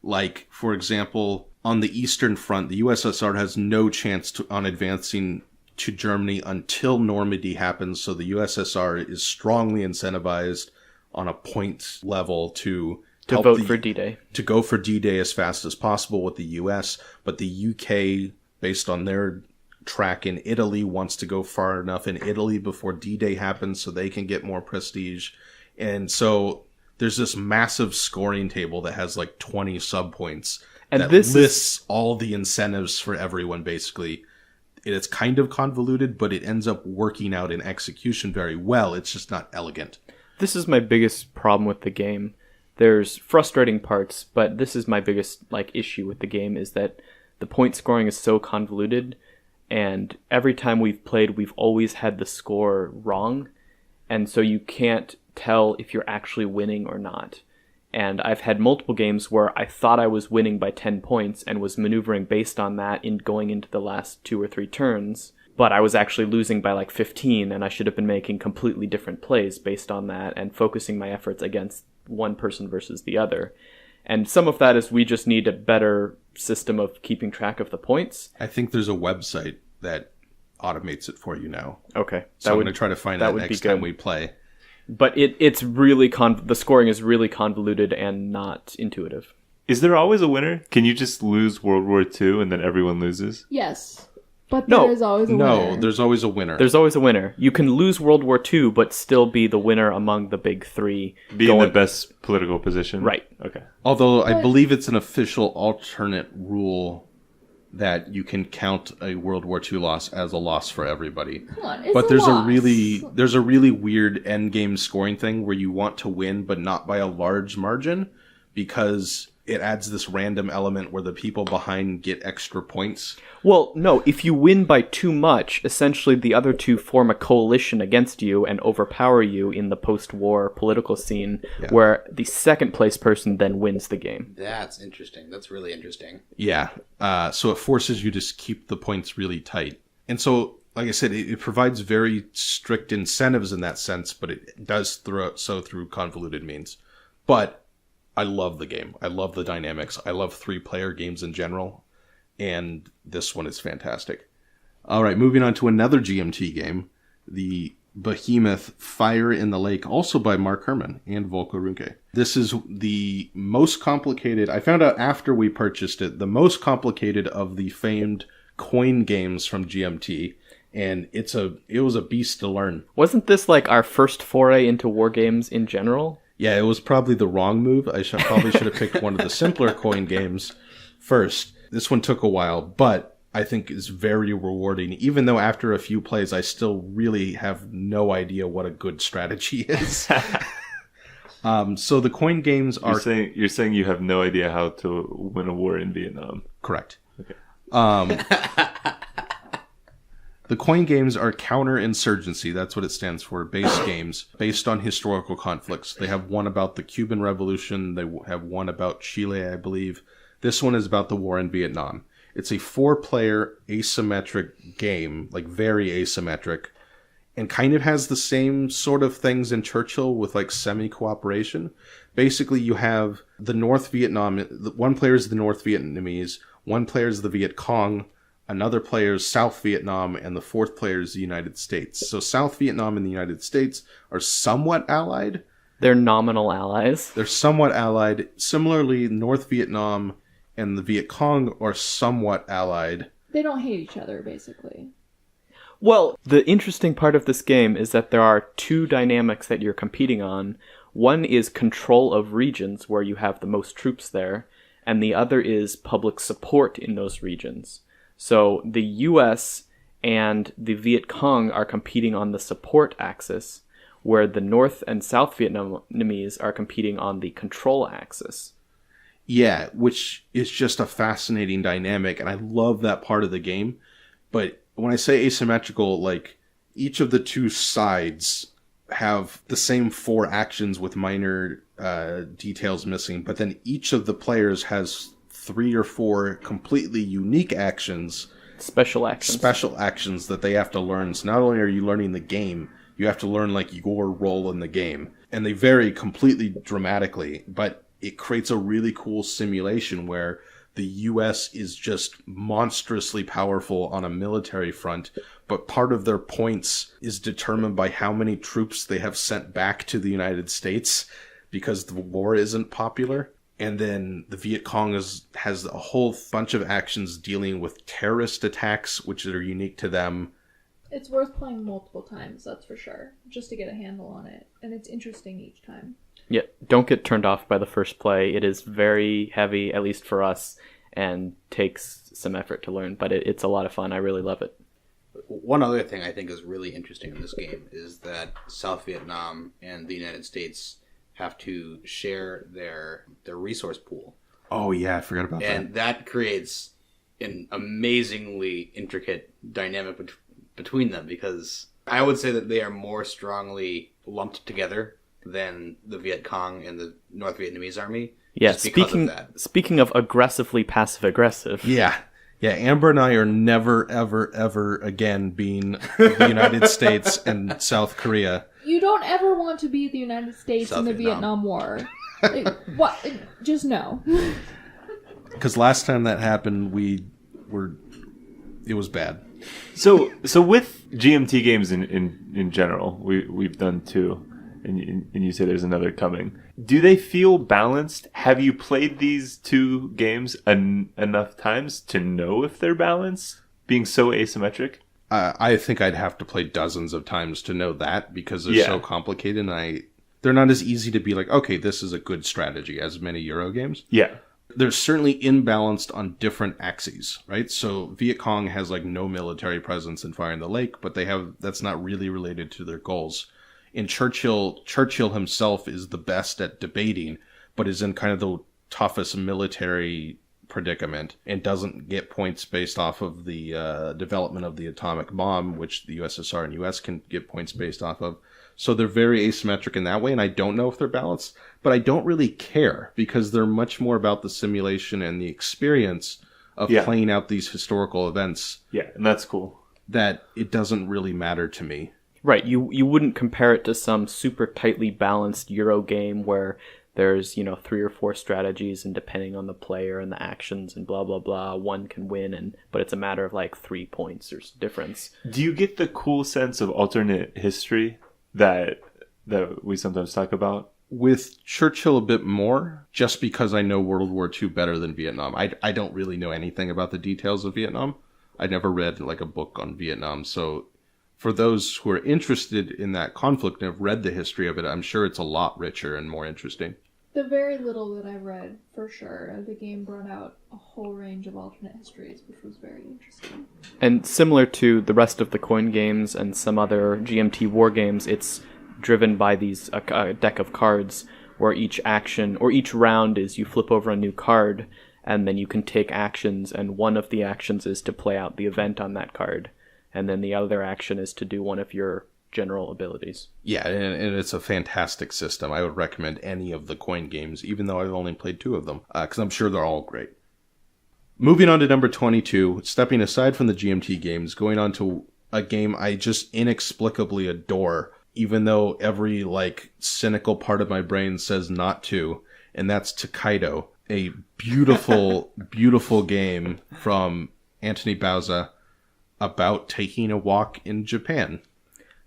Like, for example, on the Eastern Front, the USSR has no chance on advancing to Germany until Normandy happens, so the USSR is strongly incentivized on a point level to
vote for D-Day.
To go for D-Day as fast as possible with the US, but the UK, based on their track in Italy, wants to go far enough in Italy before D-Day happens so they can get more prestige. And so there's this massive scoring table that has like 20 subpoints and that lists all the incentives for everyone, basically. It's kind of convoluted, but it ends up working out in execution very well. It's just not elegant.
This is my biggest problem with the game. There's frustrating parts, but this is my biggest issue with the game, is that the point scoring is so convoluted. And every time we've played, we've always had the score wrong. And so you can't tell if you're actually winning or not. And I've had multiple games where I thought I was winning by 10 points and was maneuvering based on that in going into the last 2 or 3 turns. But I was actually losing by 15, and I should have been making completely different plays based on that and focusing my efforts against one person versus the other. And some of that is we just need a better system of keeping track of the points.
I think there's a website that automates it for you now.
Okay.
So I'm going to try to find that next time we play.
But it's really the scoring is really convoluted and not intuitive.
Is there always a winner? Can you just lose World War II and then everyone loses?
Yes. But there is always a winner.
No, there's always a winner.
There's always a winner. You can lose World War II, but still be the winner among the big 3.
Be in the best political position?
Right.
Okay.
Although I believe it's an official alternate rule that you can count a World War II loss as a loss for everybody.
Come on, it's
But
a
there's
loss.
there's a really weird end game scoring thing where you want to win, but not by a large margin, because it adds this random element where the people behind get extra points.
Well, no, if you win by too much, essentially the other two form a coalition against you and overpower you in the post-war political scene, where the second place person then wins the game.
That's interesting. That's really interesting.
Yeah. So it forces you to keep the points really tight. And so, like I said, it provides very strict incentives in that sense, but it does through convoluted means. But I love the game. I love the dynamics. I love 3-player games in general. And this one is fantastic. All right, moving on to another GMT game, the Behemoth Fire in the Lake, also by Marc Herman and Volker Runke. This is the most complicated, I found out after we purchased it, the most complicated of the famed coin games from GMT. And it was a beast to learn.
Wasn't this like our first foray into war games in general?
Yeah, it was probably the wrong move. I probably should have picked one of the simpler coin games first. This one took a while, but I think is very rewarding. Even though after a few plays, I still really have no idea what a good strategy is. So the coin games are...
You're saying you have no idea how to win a war in Vietnam.
Correct.
Okay.
The coin games are counterinsurgency, that's what it stands for, base games, based on historical conflicts. They have one about the Cuban Revolution, they have one about Chile, I believe. This one is about the war in Vietnam. It's a 4-player asymmetric game, like very asymmetric, and kind of has the same sort of things in Churchill with like semi-cooperation. Basically, you have the North Vietnam, one player is the North Vietnamese, one player is the Viet Cong, another player is South Vietnam, and the fourth player is the United States. So South Vietnam and the United States are somewhat allied.
They're nominal allies.
They're somewhat allied. Similarly, North Vietnam and the Viet Cong are somewhat allied.
They don't hate each other, basically.
Well, the interesting part of this game is that there are 2 dynamics that you're competing on. One is control of regions, where you have the most troops there, and the other is public support in those regions. So the US and the Viet Cong are competing on the support axis, where the North and South Vietnamese are competing on the control axis.
Yeah, which is just a fascinating dynamic, and I love that part of the game. But when I say asymmetrical, like, each of the 2 sides have the same 4 actions with minor details missing, but then each of the players has 3 or 4 completely unique actions.
Special actions
that they have to learn. So not only are you learning the game, you have to learn, like, your role in the game. And they vary completely dramatically, but it creates a really cool simulation where the U.S. is just monstrously powerful on a military front, but part of their points is determined by how many troops they have sent back to the United States because the war isn't popular. And then the Viet Cong has a whole bunch of actions dealing with terrorist attacks, which are unique to them.
It's worth playing multiple times, that's for sure, just to get a handle on it. And it's interesting each time.
Yeah, don't get turned off by the first play. It is very heavy, at least for us, and takes some effort to learn, but it's a lot of fun. I really love it.
One other thing I think is really interesting in this game is that South Vietnam and the United States have to share their resource pool.
Oh, yeah, I forgot about that.
And that creates an amazingly intricate dynamic between them, because I would say that they are more strongly lumped together than the Viet Cong and the North Vietnamese army.
Yeah,
just because of that.
Speaking of aggressively passive-aggressive.
Yeah, Amber and I are never, ever, ever again being the United States and South Korea.
You don't ever want to be the United States
South
in the
Vietnam.
Vietnam War. What? Just no.
Because last time that happened, it was bad.
So with GMT games in general, we've done 2. And you say there's another coming. Do they feel balanced? Have you played these 2 games enough times to know if they're balanced, being so asymmetric?
I think I'd have to play dozens of times to know that, because they're so complicated, and they're not as easy to be like, okay, this is a good strategy as many Euro games.
Yeah.
They're certainly imbalanced on different axes, right? So Viet Cong has like no military presence in Fire in the Lake, but that's not really related to their goals. In Churchill himself is the best at debating, but is in kind of the toughest military predicament and doesn't get points based off of the development of the atomic bomb, which the USSR and US can get points based off of. So they're very asymmetric in that way, and I don't know if they're balanced, but I don't really care because they're much more about the simulation and the experience of playing out these historical events.
Yeah, and that's cool.
That it doesn't really matter to me.
Right, you wouldn't compare it to some super tightly balanced Euro game where there's, 3 or 4 strategies, and depending on the player and the actions and blah, blah, blah, one can win, but it's a matter of like 3 points or difference.
Do you get the cool sense of alternate history that we sometimes talk about?
With Churchill a bit more, just because I know World War II better than Vietnam. I don't really know anything about the details of Vietnam. I never read like a book on Vietnam, so for those who are interested in that conflict and have read the history of it, I'm sure it's a lot richer and more interesting.
The very little that I read, for sure, the game brought out a whole range of alternate histories, which was very interesting.
And similar to the rest of the coin games and some other GMT war games, it's driven by these a deck of cards where each action or each round is you flip over a new card and then you can take actions, and one of the actions is to play out the event on that card, and then the other action is to do one of your general abilities.
Yeah, and it's a fantastic system. I would recommend any of the coin games, even though I've only played 2 of them, because I'm sure they're all great. Moving on to number 22, stepping aside from the GMT games, going on to a game I just inexplicably adore, even though every cynical part of my brain says not to, and that's Takedo, a beautiful, beautiful game from Anthony Bauza about taking a walk in Japan.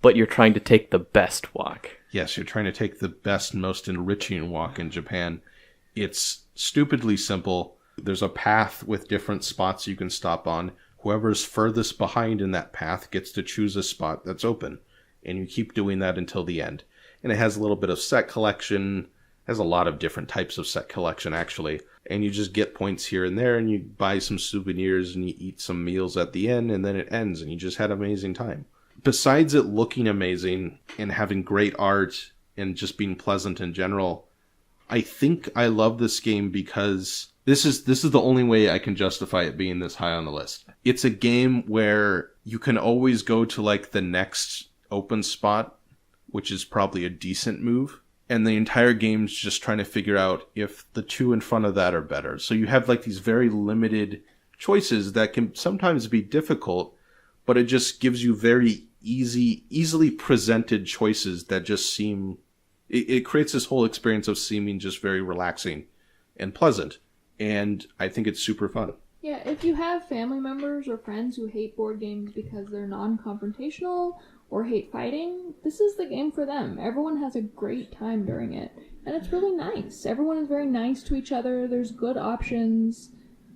But you're trying to take the best walk.
Yes, you're trying to take the best, most enriching walk in Japan. It's stupidly simple. There's a path with different spots you can stop on. Whoever's furthest behind in that path gets to choose a spot that's open. And you keep doing that until the end. And it has a little bit of set collection. Has a lot of different types of set collection, actually. And you just get points here and there, and you buy some souvenirs, and you eat some meals at the end, and then it ends, and you just had an amazing time. Besides it looking amazing and having great art and just being pleasant in general, I think I love this game because this is the only way I can justify it being this high on the list. It's a game where you can always go to the next open spot, which is probably a decent move, and the entire game's just trying to figure out if the 2 in front of that are better. So you have these very limited choices that can sometimes be difficult, but it just gives you very easily presented choices that just seem... It creates this whole experience of seeming just very relaxing and pleasant. And I think it's super fun.
Yeah, if you have family members or friends who hate board games because they're non-confrontational or hate fighting, this is the game for them. Everyone has a great time during it. And it's really nice. Everyone is very nice to each other. There's good options.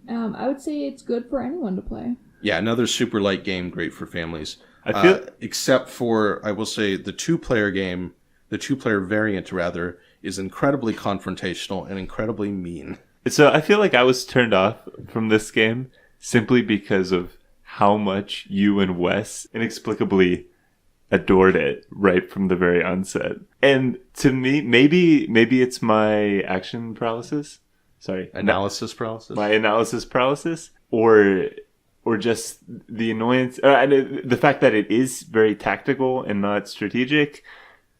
I would say it's good for anyone to play.
Yeah, another super light game, great for families.
I feel
except for, I will say, the 2-player game, the 2-player variant, rather, is incredibly confrontational and incredibly mean.
So I feel like I was turned off from this game simply because of how much you and Wes inexplicably adored it right from the very onset. And to me, maybe it's my action paralysis. Sorry.
Analysis paralysis?
My analysis paralysis. Or just the annoyance, and the fact that it is very tactical and not strategic,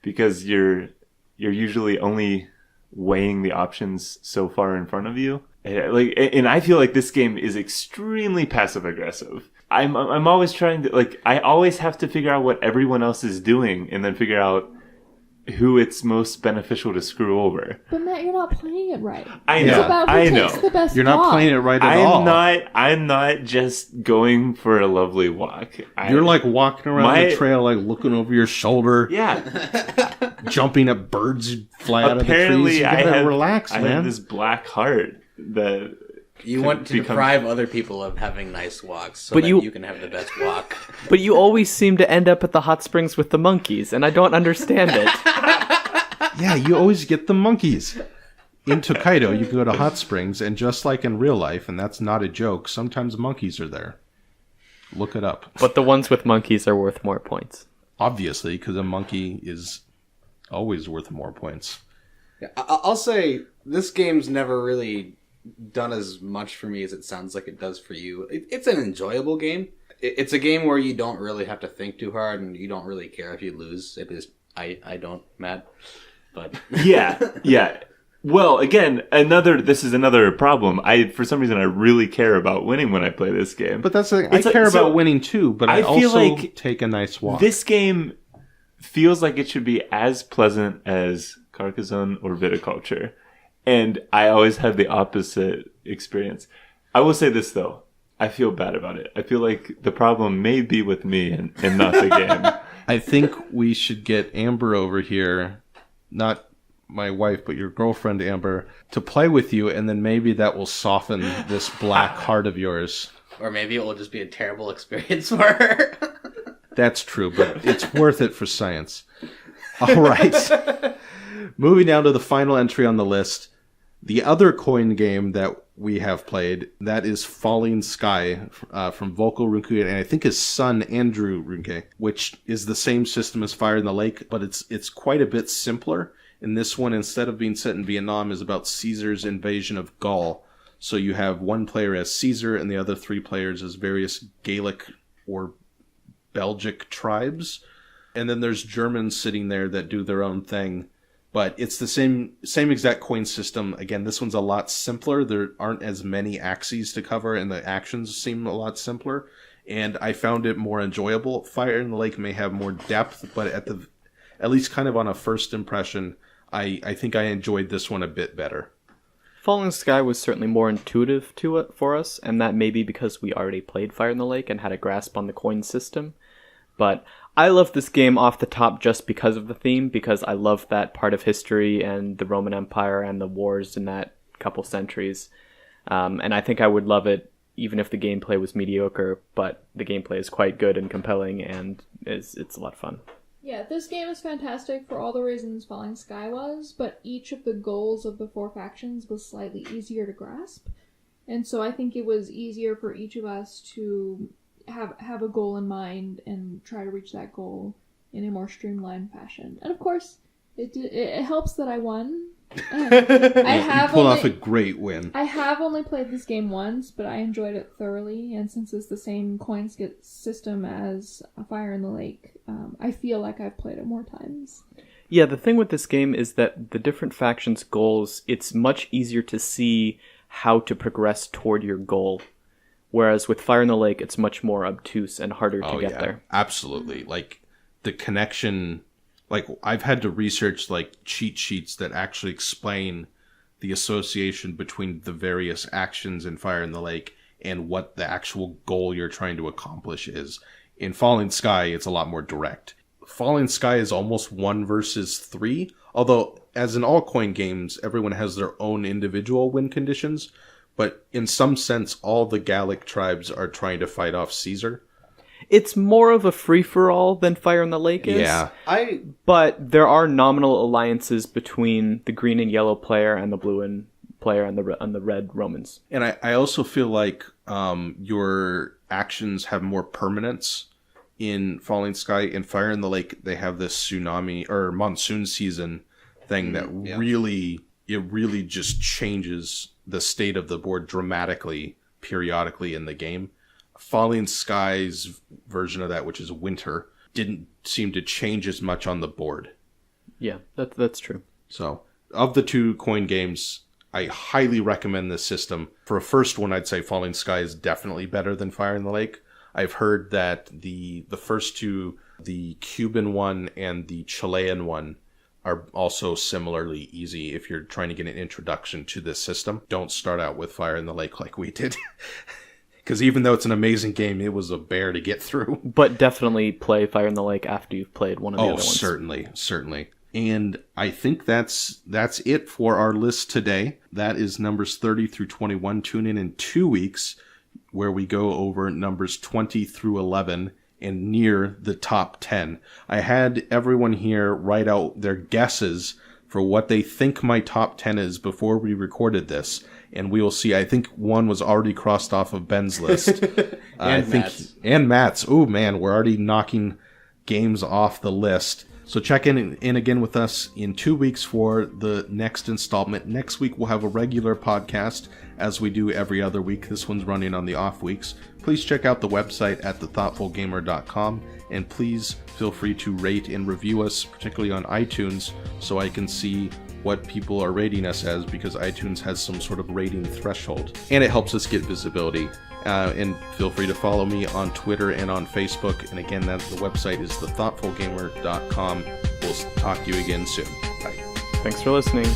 because you're usually only weighing the options so far in front of you. And I feel like this game is extremely passive aggressive. I'm always trying to I always have to figure out what everyone else is doing and then figure out who it's most beneficial to screw over.
But Matt, you're not playing it right.
I know.
It's about who takes the best
You're not
walk.
playing it right at all.
I'm not just going for a lovely walk.
You're walking around the trail, looking over your shoulder.
Yeah.
Jumping at birds who fly out of the trees.
Apparently,
You gotta relax, man.
I have this black heart that
You want to deprive other people of having nice walks so
But
that
you-
you can have the best walk.
But you always seem to end up at the hot springs with the monkeys, and I don't understand it.
Yeah, you always get the monkeys. In Tokaido, you can go to hot springs, and just like in real life, and that's not a joke, sometimes monkeys are there. Look it up.
But the ones with monkeys are worth more points.
Obviously, because a monkey is always worth more points.
Yeah, I'll say this game's never really done as much for me as it sounds like it does for you. It's an enjoyable game. It's a game where you don't really have to think too hard, and you don't really care if you lose. I don't, Matt. But
Yeah. Well, again, this is another problem. For some reason, I really care about winning when I play this game.
But that's the thing. I care about winning too, but I
feel
also
like
take a nice walk.
This game feels like it should be as pleasant as Carcassonne or Viticulture. And I always have the opposite experience. I will say this, though. I feel bad about it. I feel like the problem may be with me and not the game.
I think we should get Amber over here, not my wife, but your girlfriend, Amber, to play with you, and then maybe that will soften this black heart of yours.
Or maybe it will just be a terrible experience for her.
That's true, but it's worth it for science. All right. Moving down to the final entry on the list. The other coin game that we have played, that is Falling Sky from Volko Runke, and I think his son, Andrew Runke, which is the same system as Fire in the Lake, but it's quite a bit simpler. And this one, instead of being set in Vietnam, is about Caesar's invasion of Gaul. So you have one player as Caesar and the other three players as various Gaelic or Belgic tribes. And then there's Germans sitting there that do their own thing. But it's the same exact coin system. Again, this one's a lot simpler. There aren't as many axes to cover, and the actions seem a lot simpler. And I found it more enjoyable. Fire in the Lake may have more depth, but at least kind of on a first impression, I think I enjoyed this one a bit better.
Falling Sky was certainly more intuitive to it for us, and that may be because we already played Fire in the Lake and had a grasp on the coin system. But I love this game off the top just because of the theme, because I love that part of history and the Roman Empire and the wars in that couple centuries. And I think I would love it even if the gameplay was mediocre, but the gameplay is quite good and compelling, and it's a lot of fun.
Yeah, this game is fantastic for all the reasons Falling Sky was, but each of the goals of the four factions was slightly easier to grasp. And so I think it was easier for each of us to have a goal in mind and try to reach that goal in a more streamlined fashion. And of course, it helps that I won.
You pulled off a great win.
I have only played this game once, but I enjoyed it thoroughly, and since it's the same coin system as Fire in the Lake, I feel like I've played it more times.
Yeah, the thing with this game is that the different factions' goals, it's much easier to see how to progress toward your goal. Whereas with Fire in the Lake, it's much more obtuse and harder to get there.
Absolutely. Like, the connection... Like, I've had to research, like, cheat sheets that actually explain the association between the various actions in Fire in the Lake and what the actual goal you're trying to accomplish is. In Falling Sky, it's a lot more direct. Falling Sky is almost 1 versus 3, although, as in all coin games, everyone has their own individual win conditions, but in some sense, all the Gallic tribes are trying to fight off Caesar.
It's more of a free-for-all than Fire in the Lake is.
Yeah.
But there are nominal alliances between the green and yellow player and the blue and player and the red Romans.
And I also feel like your actions have more permanence in Falling Sky. In Fire in the Lake, they have this tsunami or monsoon season thing that really just changes the state of the board dramatically, periodically in the game. Falling Sky's version of that, which is winter, didn't seem to change as much on the board.
Yeah, that's true.
So, of the two coin games, I highly recommend this system. For a first one, I'd say Falling Sky is definitely better than Fire in the Lake. I've heard that the first two, the Cuban one and the Chilean one, are also similarly easy if you're trying to get an introduction to this system. Don't start out with Fire in the Lake like we did. Because even though it's an amazing game, it was a bear to get through.
But definitely play Fire in the Lake after you've played one of the other ones.
Oh, certainly. And I think that's it for our list today. That is numbers 30 through 21. Tune in 2 weeks where we go over numbers 20 through 11 and near the top 10. I had everyone here write out their guesses for what they think my top 10 is before we recorded this. And we will see. I think one was already crossed off of Ben's list. And Matt's. Oh, man, we're already knocking games off the list. So check in again with us in 2 weeks for the next installment. Next week we'll have a regular podcast as we do every other week. This one's running on the off weeks. Please check out the website at thethoughtfulgamer.com, and please feel free to rate and review us, particularly on iTunes, so I can see what people are rating us as, because iTunes has some sort of rating threshold, and it helps us get visibility. And feel free to follow me on Twitter and on Facebook. And again, the website is thethoughtfulgamer.com. We'll talk to you again soon. Bye.
Thanks for listening.